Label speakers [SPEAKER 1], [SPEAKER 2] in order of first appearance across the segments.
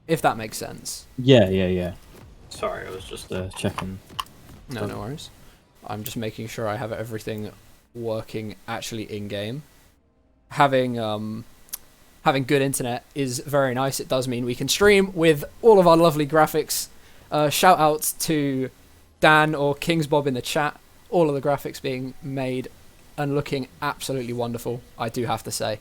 [SPEAKER 1] if that makes sense.
[SPEAKER 2] Yeah. Sorry, I was just checking.
[SPEAKER 1] No, no worries. I'm just making sure I have everything working actually in game. Having good internet is very nice. It does mean we can stream with all of our lovely graphics. Shout out to Dan or Kingsbob in the chat. All of the graphics being made and looking absolutely wonderful, I do have to say.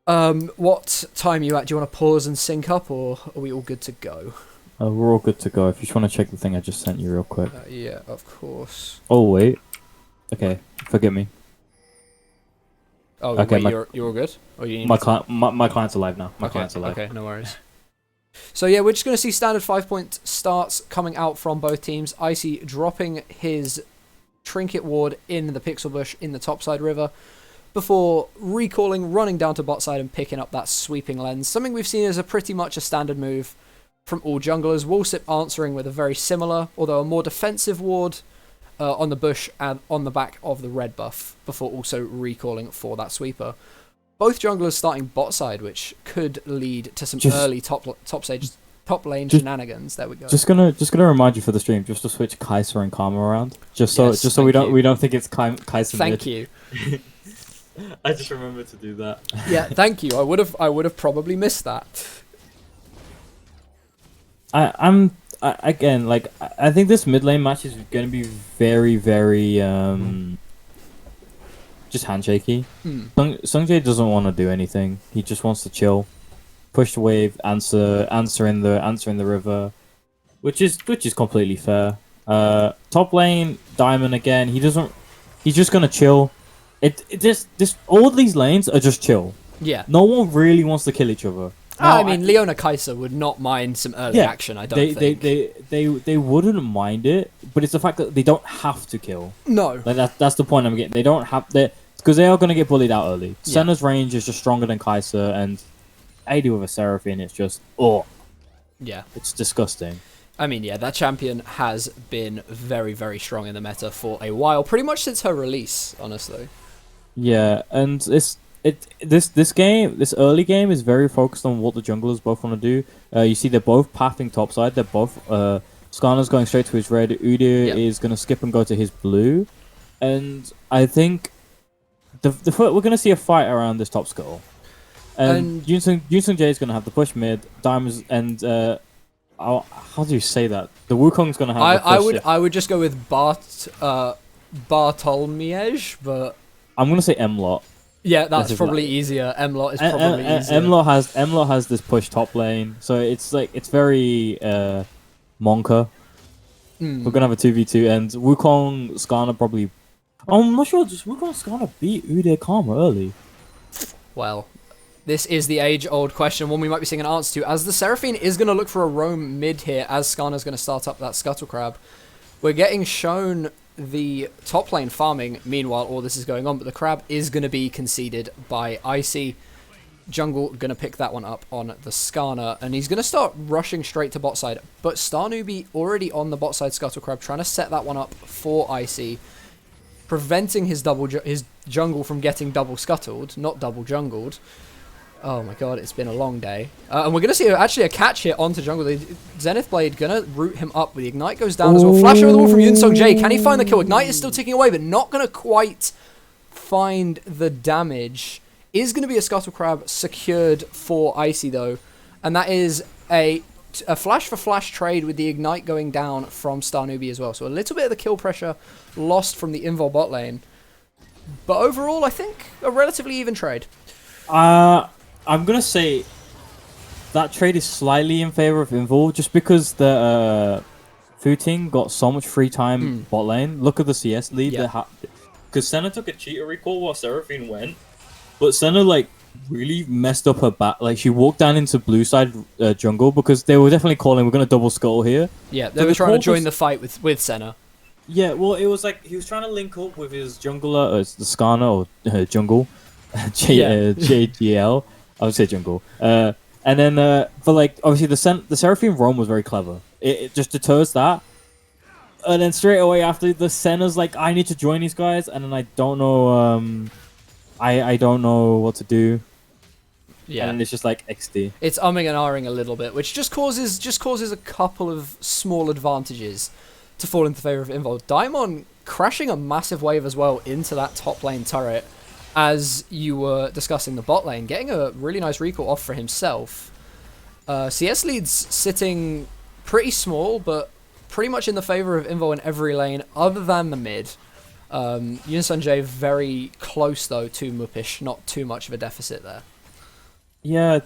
[SPEAKER 1] What time are you at? Do you want to pause and sync up, or are we all good to go?
[SPEAKER 2] We're all good to go. If you just want to check the thing I just sent you real quick.
[SPEAKER 1] Yeah, of course.
[SPEAKER 2] Oh, wait. Okay, forgive me.
[SPEAKER 1] Oh,
[SPEAKER 2] okay,
[SPEAKER 1] wait, you're all good? Or you need
[SPEAKER 2] my client's alive now. My
[SPEAKER 1] okay,
[SPEAKER 2] client's alive.
[SPEAKER 1] Okay, no worries. So yeah, we're just going to see standard 5-point starts coming out from both teams. Icy dropping his trinket ward in the pixel bush in the topside river before recalling, running down to bot side and picking up that sweeping lens. Something we've seen as a pretty much a standard move from all junglers. Wolssip answering with a very similar, although a more defensive ward on the bush and on the back of the red buff before also recalling for that sweeper. Both junglers starting bot side, which could lead to some early top lane shenanigans. There we go.
[SPEAKER 2] Just gonna remind you for the stream, just to switch Kai'Sa and Karma around, just so we don't think it's Kai'Sa.
[SPEAKER 1] Thank you.
[SPEAKER 2] I just remembered to do that.
[SPEAKER 1] Yeah, thank you. I would have probably missed that.
[SPEAKER 2] I think this mid lane match is going to be very, very just handshaky. Sungjae doesn't want to do anything. He just wants to chill, push the wave, answer in the river, which is completely fair. Top lane Diamond again. He's just gonna chill. All these lanes are just chill.
[SPEAKER 1] Yeah.
[SPEAKER 2] No one really wants to kill each other.
[SPEAKER 1] I mean, Leona Kai'Sa would not mind some early action, I don't think.
[SPEAKER 2] They wouldn't mind it, but it's the fact that they don't have to kill.
[SPEAKER 1] No.
[SPEAKER 2] Like that's the point I'm getting. They don't have to, because they are going to get bullied out early. Yeah. Senna's range is just stronger than Kai'Sa, and AD with a Seraphine, it's just,
[SPEAKER 1] yeah, it's
[SPEAKER 2] disgusting.
[SPEAKER 1] I mean, yeah, that champion has been very, very strong in the meta for a while, pretty much since her release, honestly.
[SPEAKER 2] Yeah, and this early game is very focused on what the junglers both want to do. You see they're both pathing topside. They're both Skarner's going straight to his red. Udyr is going to skip and go to his blue. And I think we're going to see a fight around this top scuttle. And Yoonsung Jae is going to have the push mid. Diamonds and how do you say that? The Wukong's going to have the push.
[SPEAKER 1] I would just go with Bartolmiej, but
[SPEAKER 2] I'm going to say Mlot.
[SPEAKER 1] Yeah, that's probably easier. Mlot is probably easier.
[SPEAKER 2] Mlot has this push top lane, so it's very Monka. We're gonna have a 2v2, and Wukong Skarner probably. I'm not sure. Just Wukong Skarner beat Udyr Karma early.
[SPEAKER 1] Well, this is the age-old question, one we might be seeing an answer to, as the Seraphine is gonna look for a roam mid here, as Skarner's gonna start up that Scuttle Crab. We're getting shown the top lane farming meanwhile all this is going on, but the crab is going to be conceded by Icy. Jungle going to pick that one up on the Skarner, and he's going to start rushing straight to bot side, but Starnewbie already on the bot side Scuttle Crab, trying to set that one up for Icy, preventing his jungle from getting double scuttled, not double jungled. Oh my god, it's been a long day. And we're going to see actually a catch here onto jungle. The Zenith Blade going to root him up, but the Ignite goes down as well. Flash over the wall from Yoonsung Jae. Can he find the kill? Ignite is still ticking away, but not going to quite find the damage. Is going to be a Scuttle Crab secured for Icy though. And that is a flash for flash trade with the Ignite going down from Starnewbie as well. So a little bit of the kill pressure lost from the Invul bot lane. But overall, I think a relatively even trade.
[SPEAKER 2] I'm going to say that trade is slightly in favor of Invul, just because the Futing got so much free time bot lane. Look at the CS lead. Because Senna took a cheater recall while Seraphine went, but Senna really messed up her back. She walked down into blue side jungle, because they were definitely calling, we're going to double scuttle here.
[SPEAKER 1] Yeah, they were trying to join the fight with Senna.
[SPEAKER 2] Yeah, well, it was he was trying to link up with his jungler, the Skarner, or jungle, JGL. I would say jungle. And then, obviously the Seraphine roam was very clever. It just deters that. And then straight away after, the Senna's I need to join these guys, and then I don't know, I don't know what to do.
[SPEAKER 1] Yeah.
[SPEAKER 2] And it's just like XD.
[SPEAKER 1] It's umming and ahhing a little bit, which just causes a couple of small advantages to fall into favor of Invul. Daimon crashing a massive wave as well into that top lane turret as you were discussing the bot lane, getting a really nice recall off for himself. CS lead's sitting pretty small, but pretty much in the favor of Invul in every lane other than the mid. Yunsanjay very close though to Mupish, not too much of a deficit there.
[SPEAKER 2] Yeah,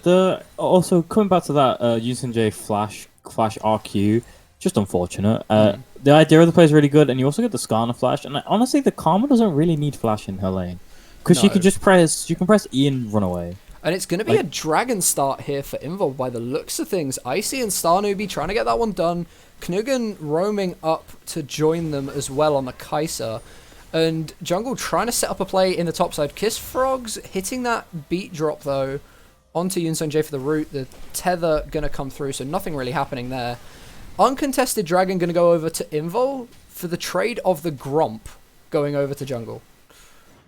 [SPEAKER 2] also coming back to that J flash RQ, just unfortunate. The idea of the play is really good, and you also get the Skarner flash. And honestly, the Karma doesn't really need flash in her lane because she can just press E and run away.
[SPEAKER 1] And it's going to be a dragon start here for Invul by the looks of things. Icy and Starnewbie trying to get that one done. Knugan roaming up to join them as well on the Kai'Sa. And Jungle trying to set up a play in the top side. Kiss Frogs hitting that beat drop though onto Yunsanjay for the root. The tether going to come through, so nothing really happening there. Uncontested dragon going to go over to Invul for the trade of the Gromp going over to Jungle.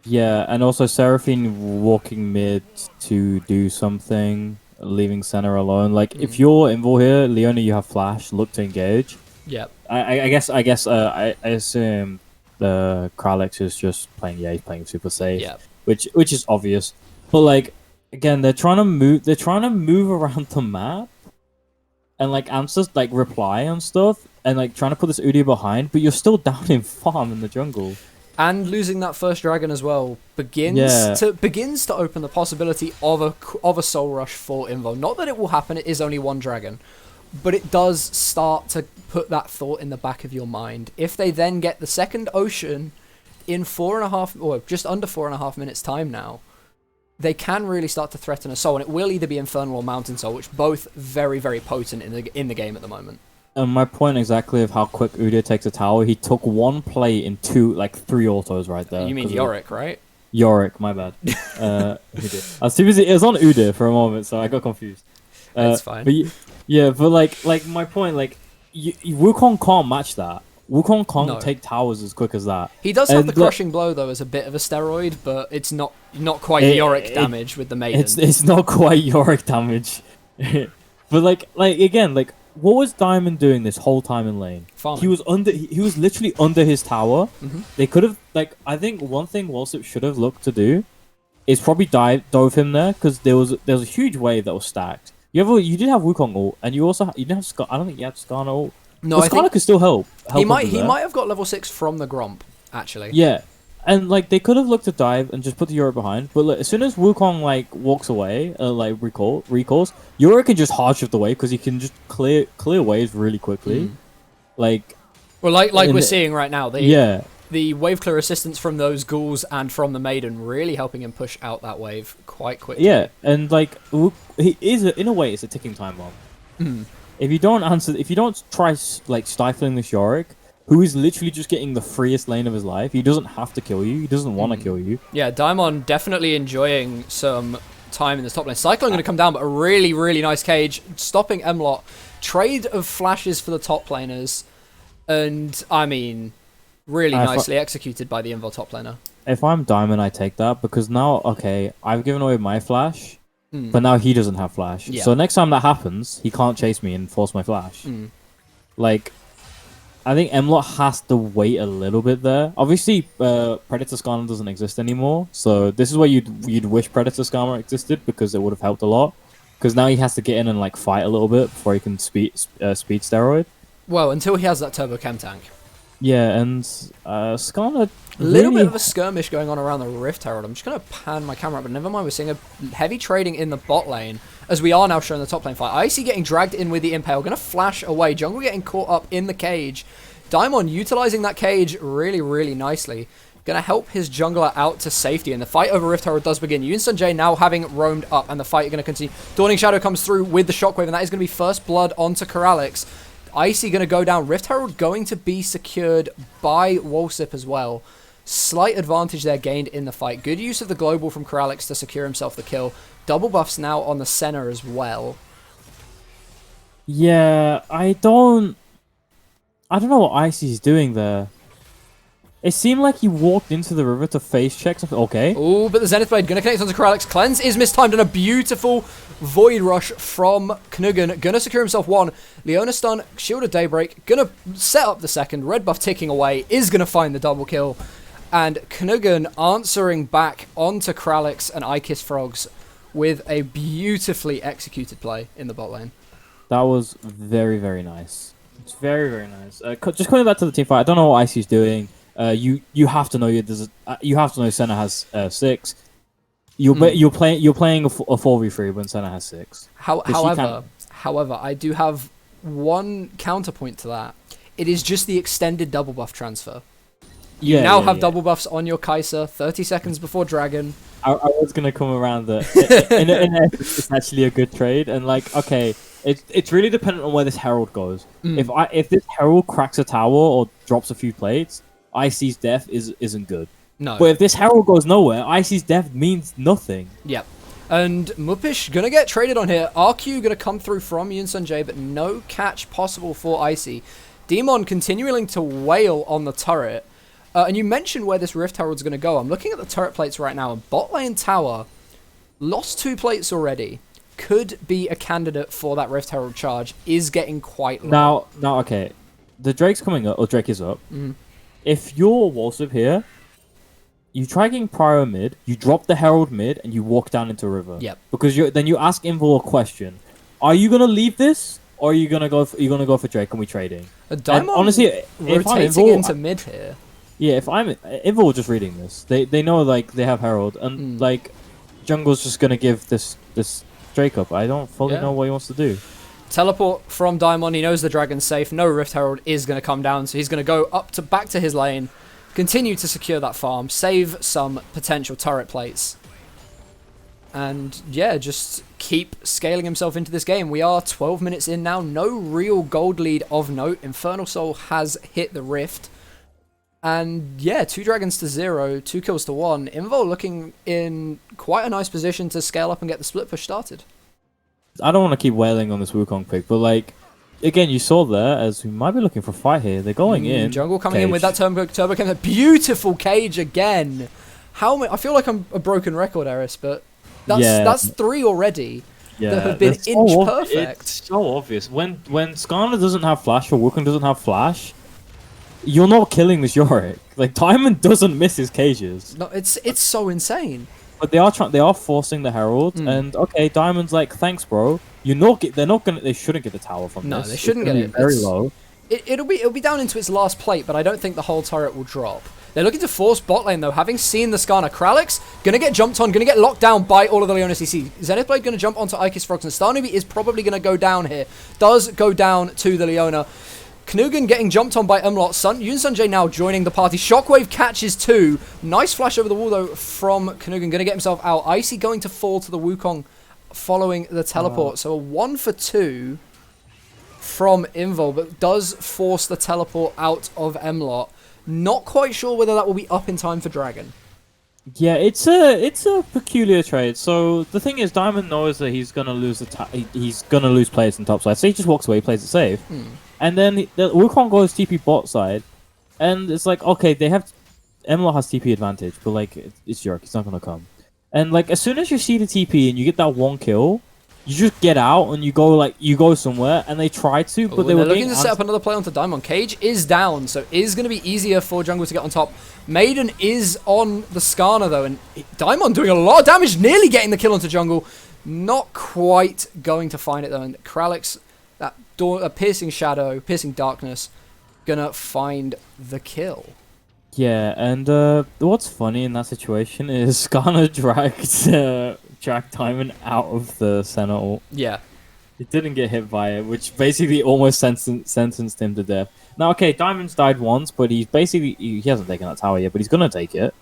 [SPEAKER 2] Yeah, and also Seraphine walking mid to do something, leaving center alone. Like, if you're Invul here, Leona, you have flash, look to engage.
[SPEAKER 1] Yep.
[SPEAKER 2] I assume the Kralix is just playing, he's playing super safe.
[SPEAKER 1] Yep.
[SPEAKER 2] Which is obvious. But, like, again, they're trying to move around the map and, like, answer, like, reply and stuff, and, like, trying to put this Udyr behind, but you're still down in farm in the jungle.
[SPEAKER 1] And losing that first dragon as well begins to open the possibility of a soul rush for Invul. Not that it will happen; it is only one dragon, but it does start to put that thought in the back of your mind. If they then get the second ocean in 4.5 or just under 4.5 minutes time now, they can really start to threaten a soul, and it will either be Infernal or Mountain Soul, which both very very potent in the game at the moment.
[SPEAKER 2] My point exactly of how quick Udyr takes a tower, he took one play in 3 autos right there.
[SPEAKER 1] You mean Yorick, right?
[SPEAKER 2] Yorick, my bad. He did. I was too busy. It was on Udyr for a moment, so I got confused.
[SPEAKER 1] That's fine.
[SPEAKER 2] But like my point, like Wukong can't match that. Wukong can't take towers as quick as that.
[SPEAKER 1] He does have the crushing blow though as a bit of a steroid, but it's not quite Yorick damage with the maiden.
[SPEAKER 2] It's not quite Yorick damage. But like again, like, what was Diamond doing this whole time in lane?
[SPEAKER 1] Farming.
[SPEAKER 2] He was literally under his tower.
[SPEAKER 1] Mm-hmm.
[SPEAKER 2] They could have, like, I think one thing Wolssip should have looked to do is probably dove him there, because there was a huge wave that was stacked. You did have Wukong ult, and you didn't have Scar. I don't think you had Skarner ult.
[SPEAKER 1] No,
[SPEAKER 2] but Skarner could still help.
[SPEAKER 1] He might have got level 6 from the Gromp, actually.
[SPEAKER 2] Yeah. And, like, they could have looked to dive and just put the Yorick behind, but like, as soon as Wukong, like, walks away, recalls, Yorick can just hard shift away because he can just clear waves really quickly. Like...
[SPEAKER 1] Well, like we're seeing right now, the wave clear assistance from those ghouls and from the maiden really helping him push out that wave quite quickly.
[SPEAKER 2] Yeah, and, like, he is, in a way, it's a ticking time bomb. If you don't try, like, stifling this Yorick, who is literally just getting the freest lane of his life. He doesn't have to kill you. He doesn't want to kill you.
[SPEAKER 1] Yeah, Daimon definitely enjoying some time in this top lane. Cyclone going to come down, but a really, really nice cage. Stopping Mlot. Trade of flashes for the top laners. And, I mean, really nicely executed by the Invul top laner.
[SPEAKER 2] If I'm Diamond, I take that, because now, okay, I've given away my flash, but now he doesn't have flash.
[SPEAKER 1] Yeah.
[SPEAKER 2] So next time that happens, he can't chase me and force my flash. Like... I think Mlot has to wait a little bit there. Obviously, Predator Skarner doesn't exist anymore, so this is where you'd wish Predator Skarner existed, because it would have helped a lot. Because now he has to get in and, like, fight a little bit before he can speed steroid.
[SPEAKER 1] Well, until he has that turbo chem tank.
[SPEAKER 2] Yeah, and Skarner...
[SPEAKER 1] A little bit of a skirmish going on around the Rift Herald. I'm just going to pan my camera up, but never mind, we're seeing a heavy trading in the bot lane, as we are now showing the top lane fight. Icy getting dragged in with the Impale, going to flash away. Jungle getting caught up in the cage. Daimon utilizing that cage really, really nicely. Going to help his jungler out to safety, and the fight over Rift Herald does begin. Yunsanjay now having roamed up, and the fight is going to continue. Dawning Shadow comes through with the shockwave, and that is going to be first blood onto Kralix. Icy going to go down. Rift Herald going to be secured by Wolssip as well. Slight advantage there gained in the fight. Good use of the global from Kralix to secure himself the kill. Double buffs now on the center as well.
[SPEAKER 2] Yeah, I don't know what Icy's doing there. It seemed like he walked into the river to face check something. Okay.
[SPEAKER 1] Oh, but the Zenith Blade going to connect onto Kralix. Cleanse is mistimed, and a beautiful Void Rush from Knugan. Going to secure himself one. Leona stun, Shield of Daybreak. Going to set up the second. Red buff ticking away. Is going to find the double kill. And Knugan answering back onto Kralix and Ikiss Frogs with a beautifully executed play in the bot lane.
[SPEAKER 2] That was very, very nice. It's very, very nice. Just coming back to the team fight, I don't know what Icy's doing. You have to know you have to know Senna has 6. You're playing a 4v3 when Senna has 6.
[SPEAKER 1] However, I do have one counterpoint to that. It is just the extended double buff transfer. You now have double buffs on your Kai'Sa 30 seconds before Dragon.
[SPEAKER 2] I was gonna come around that. In essence, it's actually a good trade, and like, okay, it's really dependent on where this Herald goes. If this Herald cracks a tower or drops a few plates, Icy's death isn't good.
[SPEAKER 1] No.
[SPEAKER 2] But if this Herald goes nowhere, Icy's death means nothing.
[SPEAKER 1] Yep. And Mupish gonna get traded on here. RQ gonna come through from Yunsun but no catch possible for Icy. Demon continuing to wail on the turret. And you mentioned where this Rift Herald's going to go. I'm looking at the turret plates right now, and bot lane tower lost 2 plates already. Could be a candidate for that Rift Herald charge. Is getting quite low.
[SPEAKER 2] Now, okay. The Drake's coming up, or Drake is up. If you're Wolssip here, you try getting Prio mid, you drop the Herald mid, and you walk down into river.
[SPEAKER 1] Yep.
[SPEAKER 2] Because then you ask Invul a question. Are you going to leave this? Or are you going to go for Drake and we trading?
[SPEAKER 1] Diamond
[SPEAKER 2] honestly, if I'm
[SPEAKER 1] rotating
[SPEAKER 2] Invul,
[SPEAKER 1] into mid here.
[SPEAKER 2] Yeah, if I'm Invul just reading this, they know like they have Herald and like jungle's just gonna give this Drake up. I don't fully know what he wants to do.
[SPEAKER 1] Teleport from Diamond. He knows the dragon's safe. No Rift Herald is gonna come down, so he's gonna go back to his lane, continue to secure that farm, save some potential turret plates, and yeah, just keep scaling himself into this game. We are 12 minutes in now. No real gold lead of note. Infernal Soul has hit the Rift. And yeah, 2 dragons to 0, 2 kills to 1. Invul looking in quite a nice position to scale up and get the split push started.
[SPEAKER 2] I don't want to keep wailing on this Wukong pick, but like, again, you saw there, as we might be looking for a fight here. They're going in.
[SPEAKER 1] Jungle coming in with that turbo came. Beautiful cage again. I feel like I'm a broken record, Eris, but that's 3 already that have been inch perfect.
[SPEAKER 2] It's so obvious. When Skarner doesn't have flash or Wukong doesn't have flash, you're not killing this Yorick. Like, Diamond doesn't miss his cages.
[SPEAKER 1] No, it's so insane.
[SPEAKER 2] But they are forcing the Herald, and okay, Diamond's like, thanks, bro. They shouldn't get the tower from this.
[SPEAKER 1] No, they shouldn't get it.
[SPEAKER 2] Very low.
[SPEAKER 1] It'll be down into its last plate, but I don't think the whole turret will drop. They're looking to force bot lane though, having seen the Skarner. Kralix gonna get jumped on, gonna get locked down by all of the Leona CC. Zenith Blade gonna jump onto Ikiss Frogs, and Starnubi is probably gonna go down here. Does go down to the Leona. Knugan getting jumped on by Umlaut. Yunsun now joining the party. Shockwave catches 2. Nice flash over the wall, though, from Knugan. Going to get himself out. Icy going to fall to the Wukong following the teleport. So a 1 for 2 from Invul, but does force the teleport out of Umlaut. Not quite sure whether that will be up in time for Dragon.
[SPEAKER 2] Yeah, it's a peculiar trade. So the thing is, Diamond knows that he's gonna lose he's gonna lose players in top side, so he just walks away, plays it safe. And then the Wukong goes TP bot side, and it's like, okay, Emla has TP advantage, but like, it's York, he's not gonna come. And like, as soon as you see the TP and you get that 1 kill, you just get out and you go somewhere, and they try to, but
[SPEAKER 1] they're looking to set up another play onto Diamond. Cage is down, so it is going to be easier for Jungle to get on top. Maiden is on the Skarner though, and Diamond doing a lot of damage, nearly getting the kill onto Jungle. Not quite going to find it though, and Kralix, that piercing shadow, piercing darkness, gonna find the kill.
[SPEAKER 2] Yeah, and what's funny in that situation is Skarner dragged Diamond out of the center ult.
[SPEAKER 1] Yeah.
[SPEAKER 2] It didn't get hit by it, which basically almost sentenced him to death. Now, okay, Diamond's died once, but he hasn't taken that tower yet, but he's gonna take it.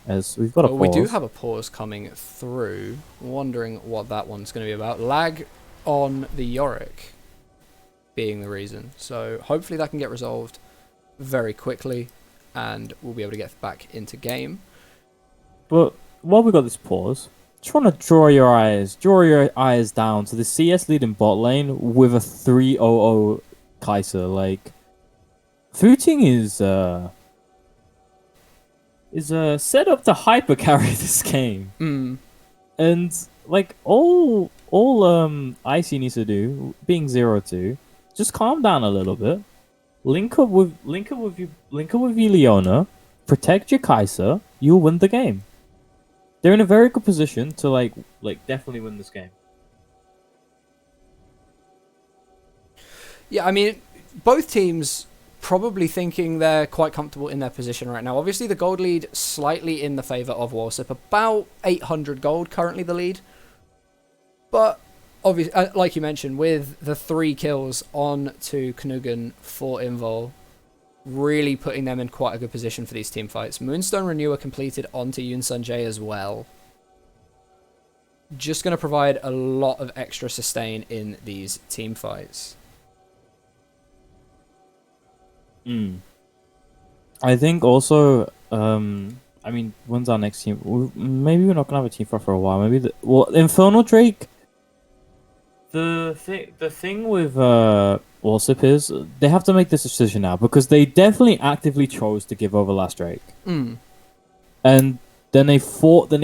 [SPEAKER 2] As we've got a pause.
[SPEAKER 1] We do have a pause coming through. Wondering what that one's gonna be about. Lag on the Yorick being the reason. So hopefully that can get resolved very quickly, and we'll be able to get back into game.
[SPEAKER 2] But while we got this pause, just want to draw your eyes down to the CS lead in bot lane with a 3-0-0 Kai'Sa. Like, Footing is is set up to hyper carry this game.
[SPEAKER 1] Mm.
[SPEAKER 2] And like Icy needs to do, being 0-2, just calm down a little bit. Link up with your Leona, protect your Kai'Sa, you'll win the game. They're in a very good position to like definitely win this game.
[SPEAKER 1] Yeah, I mean, both teams probably thinking they're quite comfortable in their position right now. Obviously, the gold lead slightly in the favour of Wolssip, about 800 gold currently the lead. But obviously, like you mentioned, with the 3 kills on to Knugan for Invul, really putting them in quite a good position for these team fights. Moonstone Renewer completed onto Yoonsunjae as well. Just going to provide a lot of extra sustain in these team fights.
[SPEAKER 2] I think also, I mean, when's our next team? Maybe we're not gonna have a team fight for a while. Maybe Infernal Drake. The thing with Wolssip is they have to make this decision now because they definitely actively chose to give over last Drake, and then they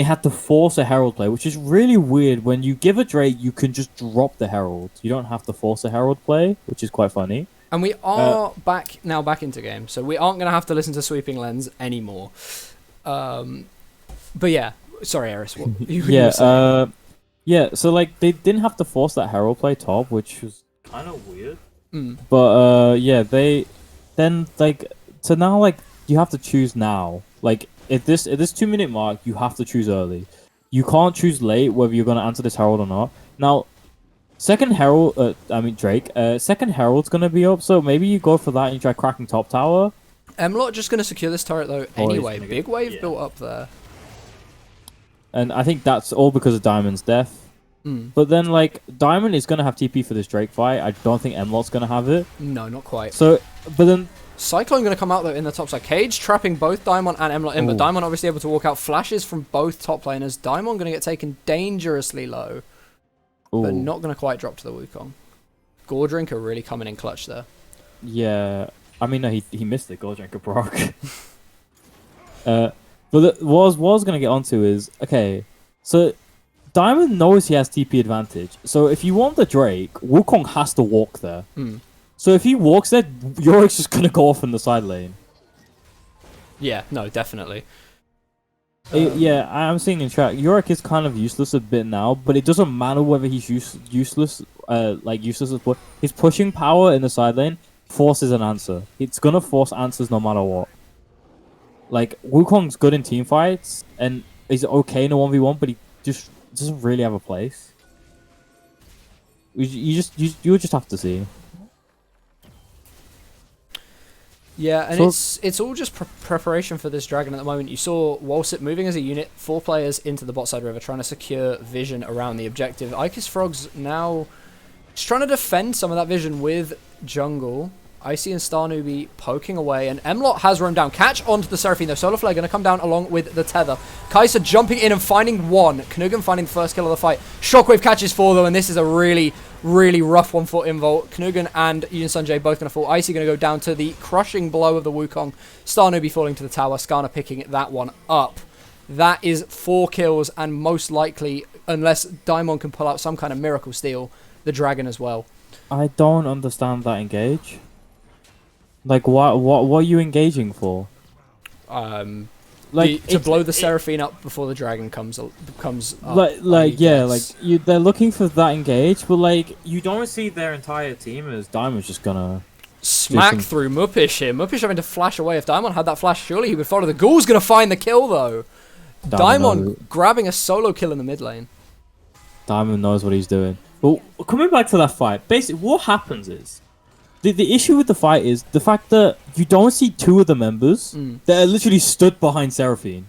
[SPEAKER 2] had to force a Herald play, which is really weird. When you give a Drake, you can just drop the Herald. You don't have to force a Herald play, which is quite funny.
[SPEAKER 1] And we are back into game, so we aren't going to have to listen to Sweeping Lens anymore. But yeah, sorry, Eris. What you were saying?
[SPEAKER 2] Yeah. So like they didn't have to force that Herald play top, which was kind of weird. But yeah, so now like you have to choose now. Like at this 2-minute mark, you have to choose early. You can't choose late whether you're gonna answer this Herald or not. Now. Second Herald, Drake. Second Herald's gonna be up, so maybe you go for that and you try cracking top tower.
[SPEAKER 1] Mlot just gonna secure this turret though. Anyway, big wave built up there,
[SPEAKER 2] and I think that's all because of Diamond's death. But then, like, Diamond is gonna have TP for this Drake fight. I don't think Mlot's gonna have it.
[SPEAKER 1] No, not quite.
[SPEAKER 2] So, but then
[SPEAKER 1] Cyclone gonna come out though in the top side. Cage trapping both Daimon and Mlot in, but Daimon obviously able to walk out. Flashes from both top laners. Daimon gonna get taken dangerously low. But not going to quite drop to the Wukong. Gordrink are really coming in clutch there.
[SPEAKER 2] Yeah. I mean, no, he missed the Gordrink proc. But what I was going to get onto is, okay, so Diamond knows he has TP advantage. So if you want the Drake, Wukong has to walk there. So if he walks there, Yorik's just going to go off in the side lane.
[SPEAKER 1] Yeah, no, definitely.
[SPEAKER 2] Yeah, I'm seeing in chat. Yorick is kind of useless a bit now, but it doesn't matter whether he's useless. His pushing power in the side lane forces an answer. It's gonna force answers no matter what. Like Wukong's good in team fights and is okay in a 1v1, but he just doesn't really have a place. You just have to see.
[SPEAKER 1] Yeah, and it's all just preparation for this dragon at the moment. You saw Wolssip moving as a unit, 4 players into the bot side river, trying to secure vision around the objective. Icus Frogs now just trying to defend some of that vision with jungle. Icy and Star Newbie poking away, and Mlot has roamed down. Catch onto the Seraphine, though. Solar Flare going to come down along with the tether. Kai'Sa jumping in and finding one. Knugan finding the first kill of the fight. Shockwave catches 4, though, and this is a really rough one for Invul. Knugan and Yoonsunjae both going to fall. Icy going to go down to the crushing blow of the Wukong. Star Newbie falling to the tower. Skarner picking that one up. That is 4 kills, and most likely, unless Daimon can pull out some kind of miracle steal, the dragon as well.
[SPEAKER 2] I don't understand that engage. Like, what are you engaging for?
[SPEAKER 1] To blow the Seraphine up before the dragon comes up.
[SPEAKER 2] They're looking for that engage, but like you don't see their entire team as Diamond's just gonna
[SPEAKER 1] smack through Muppish here. Muppish having to flash away. If Daimon had that flash, surely he would follow. The Ghoul's gonna find the kill though. Daimon grabbing a solo kill in the mid lane.
[SPEAKER 2] Diamond knows what he's doing. Well, coming back to that fight, basically what happens is the issue with the fight is the fact that you don't see 2 of the members that are literally stood behind Seraphine.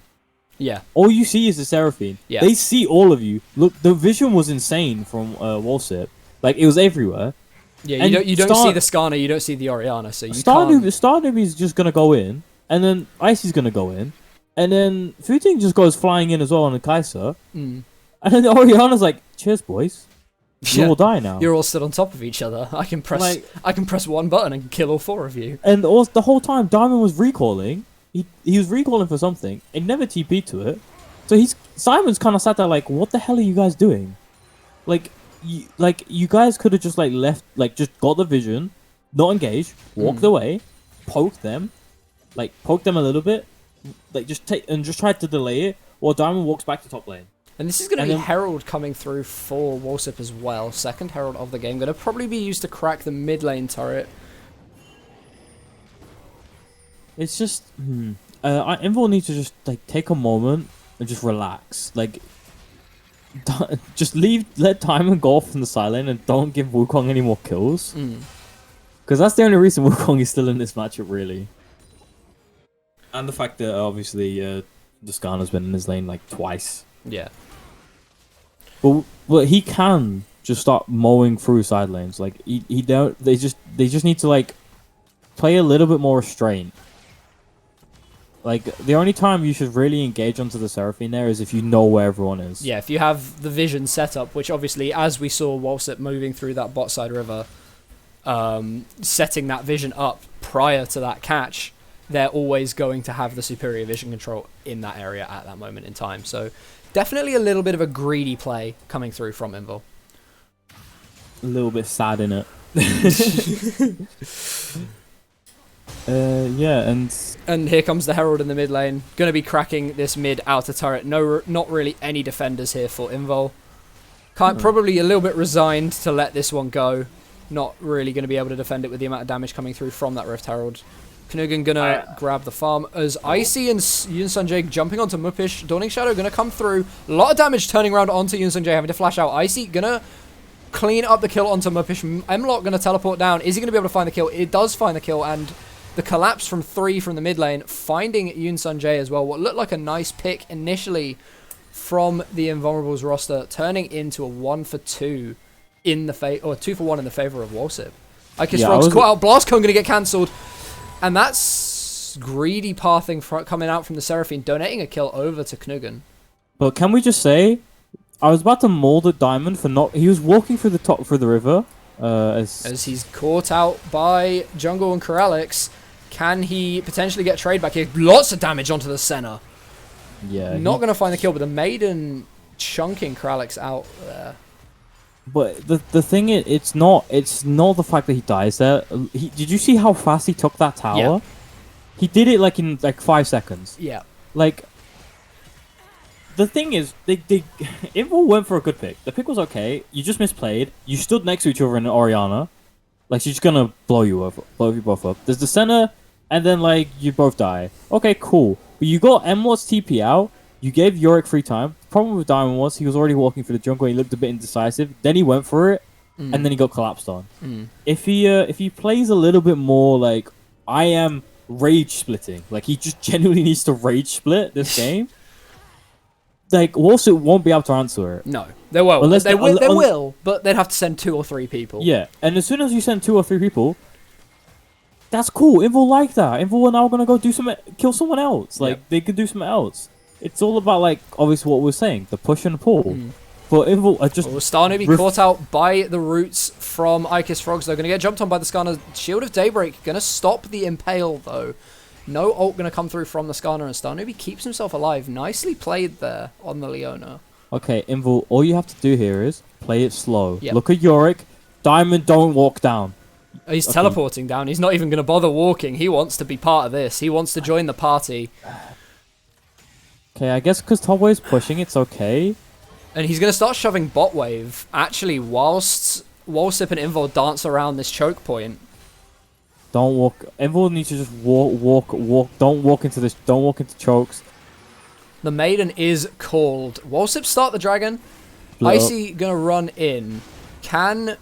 [SPEAKER 1] Yeah.
[SPEAKER 2] All you see is the Seraphine.
[SPEAKER 1] Yeah.
[SPEAKER 2] They see all of you. Look, the vision was insane from Wolssip. Like, it was everywhere.
[SPEAKER 1] Yeah, you don't see the Skarner, you don't see the Orianna, so you can't...
[SPEAKER 2] Star Newbie's just going to go in, and then Icy's going to go in, and then Futing just goes flying in as well on the Kai'Sa, and then the Orianna's like, cheers, boys. You all die now.
[SPEAKER 1] You're all stood on top of each other. I can press one button and kill all 4 of you.
[SPEAKER 2] And also, the whole time, Diamond was recalling, he was recalling for something. It never TP'd to it. So Simon's kind of sat there like, what the hell are you guys doing? Like you guys could have just like left, like just got the vision, not engaged, walked away, poked them a little bit, like just tried to delay it, or Diamond walks back to top lane.
[SPEAKER 1] And this is going to be Herald coming through for Wolssip as well. Second Herald of the game. Going to probably be used to crack the mid lane turret.
[SPEAKER 2] It's just... Invul needs to just like take a moment and just relax. Like, just let Diamond go off from the side lane and don't give Wukong any more kills. Because that's the only reason Wukong is still in this matchup, really. And the fact that, obviously, the Skarner's been in his lane like twice.
[SPEAKER 1] Yeah.
[SPEAKER 2] But he can just start mowing through side lanes. Like they just need to like play a little bit more restraint. Like the only time you should really engage onto the Seraphine there is if you know where everyone is.
[SPEAKER 1] Yeah, if you have the vision set up, which obviously, as we saw Wolssip moving through that bot side river, setting that vision up prior to that catch, they're always going to have the superior vision control in that area at that moment in time. So definitely a little bit of a greedy play coming through from Invul.
[SPEAKER 2] A little bit sad in it. Yeah,
[SPEAKER 1] and here comes the Herald in the mid lane. Going to be cracking this mid outer turret. No, not really any defenders here for Invul. Probably a little bit resigned to let this one go. Not really going to be able to defend it with the amount of damage coming through from that Rift Herald. Knugan gonna grab the farm as Icy and Yoon Sunjae jumping onto Mupish. Dawning Shadow gonna come through. A lot of damage turning around onto Yoon Sunjae, having to flash out. Icy gonna clean up the kill onto Mupish. Mlock gonna teleport down. Is he gonna be able to find the kill? It does find the kill, and the collapse from 3 from the mid lane, finding Yoon Sunjae as well. What looked like a nice pick initially from the Invulnerables roster, turning into a 1-for-2 in the or 2-for-1 in the favor of Wolssip. Ike's Frog's caught out. Blast Cone gonna get cancelled. And that's greedy pathing coming out from the Seraphine, donating a kill over to Knugan.
[SPEAKER 2] But can we just say, I was about to mold at Diamond for not... He was walking through the river. As
[SPEAKER 1] he's caught out by Jungle and Coralix. Can he potentially get trade back here? Lots of damage onto the center.
[SPEAKER 2] Yeah.
[SPEAKER 1] Not going to find the kill, but the Maiden chunking Coralix out there.
[SPEAKER 2] But the thing is, it's not the fact that he dies there. Did you see how fast he took that tower?
[SPEAKER 1] Yeah.
[SPEAKER 2] He did it like in like 5 seconds.
[SPEAKER 1] Yeah.
[SPEAKER 2] Like, the thing is, Invul went for a good pick. The pick was okay. You just misplayed. You stood next to each other in Orianna. Like, she's gonna blow you both up. There's the center, and then like you both die. Okay, cool. But you got Mlot's TP out. You gave Yorick free time. The problem with Diamond was he was already walking through the jungle and he looked a bit indecisive. Then he went for it, and then he got collapsed on. If he plays a little bit more like, I am rage splitting, like he just genuinely needs to rage split this game, like Wolssip won't be able to answer it.
[SPEAKER 1] No, they won't. They will, but they'd have to send 2 or 3 people.
[SPEAKER 2] Yeah, and as soon as you send 2 or 3 people, that's cool. Invul like that. Invul are now gonna go kill someone else. Like they could do something else. It's all about, like, obviously what we're saying, the push and pull. But Invul are just...
[SPEAKER 1] Starnubi caught out by the roots from Ike's Frogs, though. Going to get jumped on by the Skarner. Shield of Daybreak going to stop the Impale, though. No ult going to come through from the Skarner, and Starnubi keeps himself alive. Nicely played there on the Leona.
[SPEAKER 2] Okay, Invul, all you have to do here is play it slow.
[SPEAKER 1] Yep.
[SPEAKER 2] Look at Yorick. Diamond, don't walk down.
[SPEAKER 1] He's teleporting down. He's not even going to bother walking. He wants to be part of this. He wants to join the party.
[SPEAKER 2] Okay, I guess because top wave's pushing, it's okay.
[SPEAKER 1] And he's going to start shoving bot wave, actually, whilst Wolssip and Invul dance around this choke point.
[SPEAKER 2] Don't walk. Invul needs to just walk. Don't walk into this. Don't walk into chokes.
[SPEAKER 1] The Maiden is called. Wolssip start the dragon. Icy going to run in. Can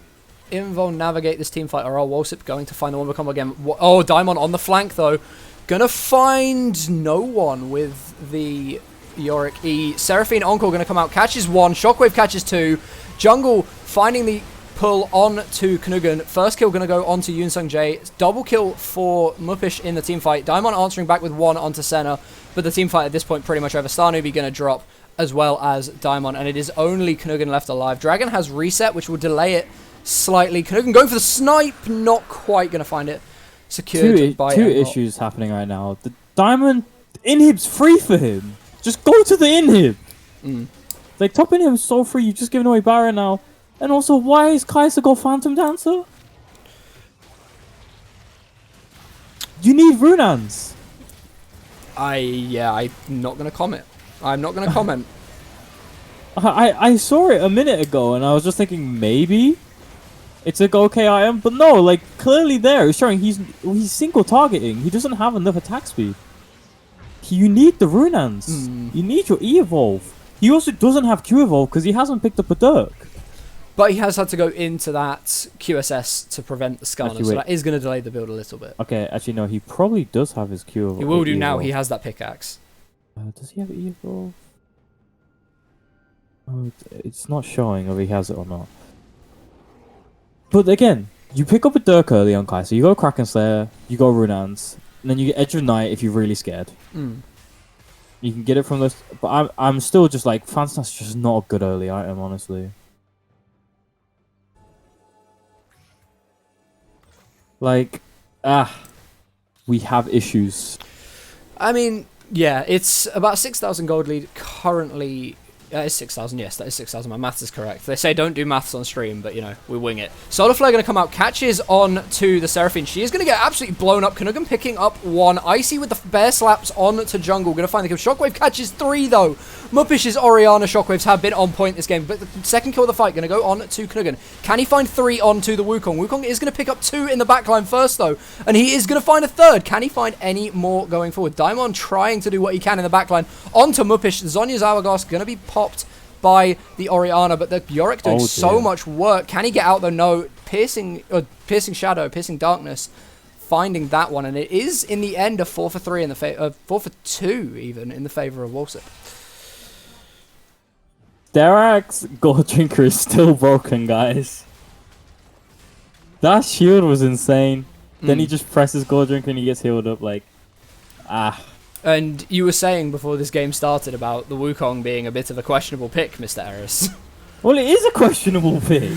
[SPEAKER 1] Invul navigate this team fight, or are Wolssip going to find the one combo again? Oh, Daimon on the flank, though. Gonna find no one with the Yorick E. Seraphine Encore gonna come out, catches 1, Shockwave catches 2. Jungle finding the pull on to Knugan. First kill gonna go on to Yoon Sung-jae. Double kill for Mupish in the team fight. Daimon answering back with 1 onto Senna, but the team fight at this point pretty much over. Starnubi gonna drop, as well as Daimon, and it is only Knugan left alive. Dragon has reset, which will delay it slightly. Knugan going for the snipe, not quite gonna find it. Secured by
[SPEAKER 2] two issues happening right now. Diamond inhib's free for him. Just go to the inhib. Like, top inhib is so free. You're just giving away Baron now. And also, why is Kai'Sa go Phantom Dancer? You need Runans.
[SPEAKER 1] I'm not gonna comment. I'm not gonna comment.
[SPEAKER 2] I saw it a minute ago and I was just thinking maybe it's a okay item, but no, like clearly there it's showing he's single targeting. He doesn't have enough attack speed. You need the Runans. You need your E-Evolve. He also doesn't have Q-Evolve because he hasn't picked up a Dirk.
[SPEAKER 1] But he has had to go into that QSS to prevent the Skarner,
[SPEAKER 2] Actually,
[SPEAKER 1] so
[SPEAKER 2] wait.
[SPEAKER 1] that is going to delay the build a little bit.
[SPEAKER 2] Okay, actually no, he probably does have his Q-Evolve.
[SPEAKER 1] He will do now, he has that pickaxe.
[SPEAKER 2] Does he have E-Evolve? Oh, it's not showing if he has it or not. But again, you pick up a Dirk early on Kai, so you go Kraken Slayer, you go Runans, and then you get Edge of Night if you're really scared. You can get it from those, but I'm still just like, Phantom's just not a good early item, honestly. Like, we have issues.
[SPEAKER 1] I mean, yeah, it's about 6,000 gold lead currently. It's 6,000, yes, that is 6,000. My maths is correct. They say don't do maths on stream, but, you know, we wing it. Solar Flare going to come out, catches on to the Seraphine. She is going to get absolutely blown up. Kanugan picking up one. Icy with the bear slaps on to jungle. Going to find the kill. Shockwave catches 3, though. Muppish's Orianna Shockwaves have been on point this game, but the second kill of the fight going to go on to Kanugan. Can he find 3 onto the Wukong? Wukong is going to pick up 2 in the backline first, though, and he is going to find a 3rd. Can he find any more going forward? Daimon trying to do what he can in the backline. Onto Muppish. Zonya's Hourglass going to be popped by the Orianna, but the Yorick doing so much work. Can he get out, though? No. Piercing Shadow, Piercing Darkness, finding that one, and it is, in the end, a 4 for 3 in the 4 for 2, even, in the favor of Wolssip.
[SPEAKER 2] Derak's Gold Drinker is still broken, guys. That shield was insane. Then he just presses Gold Drinker and he gets healed up, like,
[SPEAKER 1] And you were saying before this game started about the Wukong being a bit of a questionable pick, Mr. Eris.
[SPEAKER 2] Well, it is a questionable pick.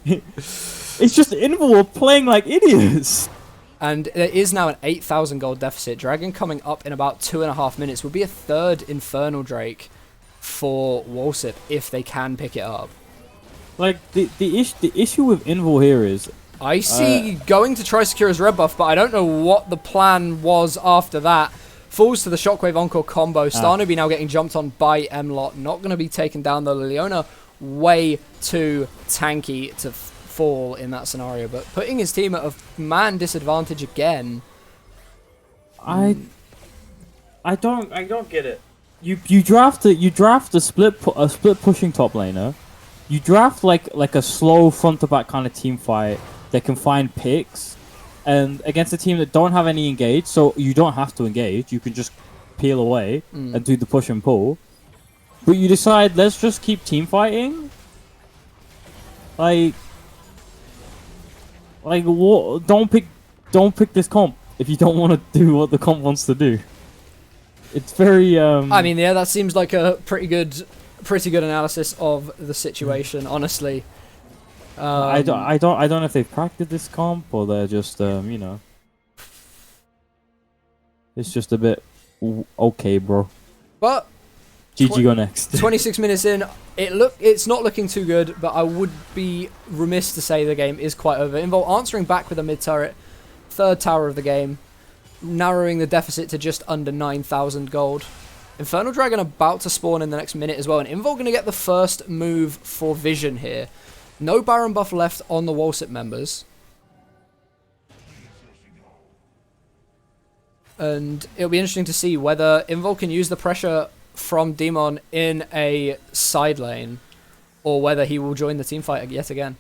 [SPEAKER 2] It's just Invul playing like idiots.
[SPEAKER 1] And there is now an 8,000 gold deficit. Dragon coming up in about 2.5 minutes would be a 3rd Infernal Drake for Wolssip if they can pick it up.
[SPEAKER 2] Like, the issue with Invul here is...
[SPEAKER 1] Icy going to try secure his red buff, but I don't know what the plan was after that. Falls to the Shockwave Encore combo. Starnubi now getting jumped on by Mlot. Not going to be taken down, though. Liliona way too tanky to fall in that scenario, but putting his team at a man disadvantage again.
[SPEAKER 2] I don't get it. You draft a split pushing top laner. You draft like a slow front to back kind of team fight that can find picks, and against a team that don't have any engage, so you don't have to engage. You can just peel away and do the push and pull. But you decide, let's just keep team fighting. Like what? Don't pick this comp if you don't want to do what the comp wants to do. It's very
[SPEAKER 1] I mean, yeah, that seems like a pretty good analysis of the situation, honestly.
[SPEAKER 2] I don't know if they've practiced this comp or they're just you know, it's just a bit okay, bro.
[SPEAKER 1] But
[SPEAKER 2] GG go next.
[SPEAKER 1] 26 minutes in, it's not looking too good, but I would be remiss to say the game is quite over. Invul answering back with a mid turret, 3rd tower of the game, narrowing the deficit to just under 9,000 gold. Infernal Dragon about to spawn in the next minute as well, and Invul going to get the first move for Vision here. No Baron buff left on the Wolssip members. And it'll be interesting to see whether Invul can use the pressure from Demon in a side lane, or whether he will join the team fight yet again.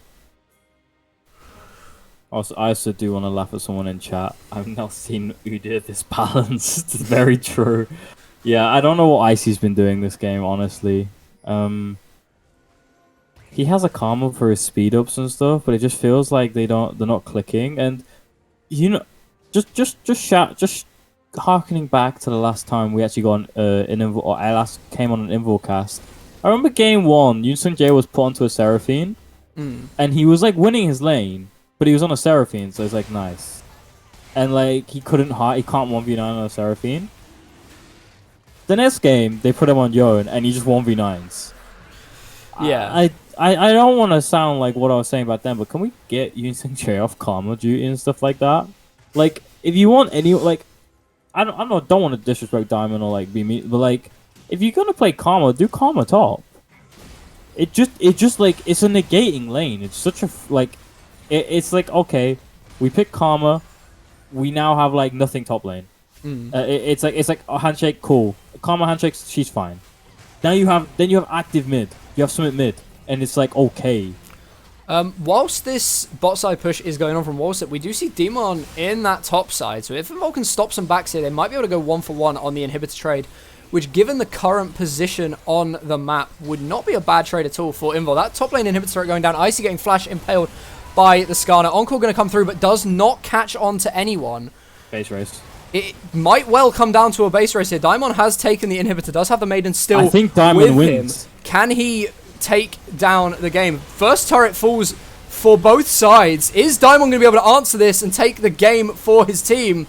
[SPEAKER 2] Also, I also do want to laugh at someone in chat. I've not seen Udyr this balanced. It's very true. Yeah, I don't know what Icy's been doing this game, honestly. He has a karma for his speed ups and stuff, but it just feels like they're not clicking. And you know, just harkening back to the last time we actually got an Invul, or I last came on an Invul cast. I remember game 1, Yunsun J was put onto a Seraphine, and he was like winning his lane, but he was on a Seraphine, so it's like nice. and like he can't 1v9 on a Seraphine. The next game they put him on Yone and he just 1v9s.
[SPEAKER 1] Yeah.
[SPEAKER 2] I don't want to sound like what I was saying about them, but can we get using Jay off Karma duty and stuff like that? Like, if you want any, like, I don't want to disrespect Diamond or like be mean, but like, if you're gonna play Karma, do Karma top. It just like it's a negating lane. It's such a like, it's like okay, we pick Karma, we now have like nothing top lane. It's like a handshake, cool. Karma handshakes, she's fine. Now you have active mid, you have Summit mid, and it's like okay.
[SPEAKER 1] Whilst this bot side push is going on from Wolssip, we do see Demon in that top side. So if Invul can stop some backs here, they might be able to go 1-for-1 on the inhibitor trade, which given the current position on the map would not be a bad trade at all for Invul. That top lane inhibitor turret going down, Icy getting flash impaled by the Skarner. Encore going to come through, but does not catch on to anyone.
[SPEAKER 2] Base race.
[SPEAKER 1] It might well come down to a base race here. Daimon has taken the inhibitor, does have the Maiden still
[SPEAKER 2] I think Diamond wins.
[SPEAKER 1] him. Can he take down the game? First turret falls for both sides. Is Daimon going to be able to answer this and take the game for his team?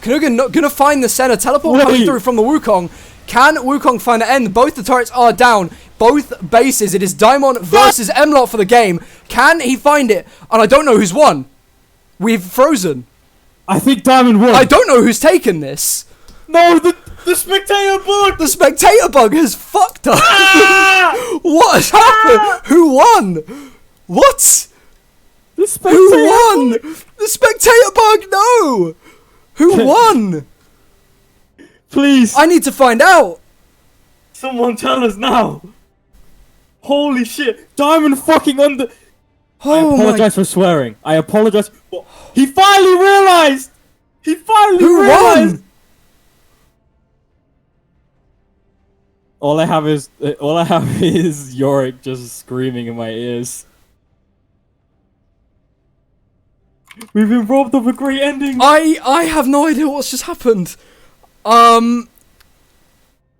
[SPEAKER 1] Kanuga going to find the center. Teleport coming through from the Wukong. Can Wukong find the end? Both the turrets are down. Both bases. It is Daimon versus Mlot for the game. Can he find it? And I don't know who's won. We've frozen.
[SPEAKER 2] I think Diamond won.
[SPEAKER 1] I don't know who's taken this.
[SPEAKER 2] No, the spectator bug!
[SPEAKER 1] The spectator bug has fucked us. Ah! What has happened? Who won? What?
[SPEAKER 2] The spectator
[SPEAKER 1] Who won? The spectator bug, no! Who won?
[SPEAKER 2] Please.
[SPEAKER 1] I need to find out.
[SPEAKER 2] Someone tell us now. Holy shit. Diamond fucking under... I apologize for swearing. I apologize. He finally realized! He finally realized!
[SPEAKER 1] Won?
[SPEAKER 2] All I have is Yorick just screaming in my ears. We've been robbed of a great ending.
[SPEAKER 1] I have no idea what's just happened. I'm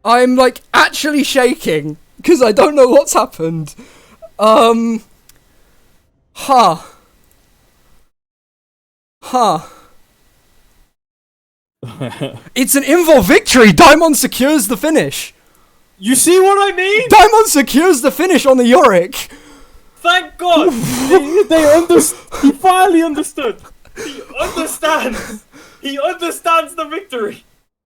[SPEAKER 1] like actually shaking because I don't know what's happened. It's an Invul victory. Daimon secures the finish.
[SPEAKER 2] You see what I mean?
[SPEAKER 1] Daimon secures the finish on the Yorick.
[SPEAKER 2] Thank God. He finally understood. He understands. He understands the victory.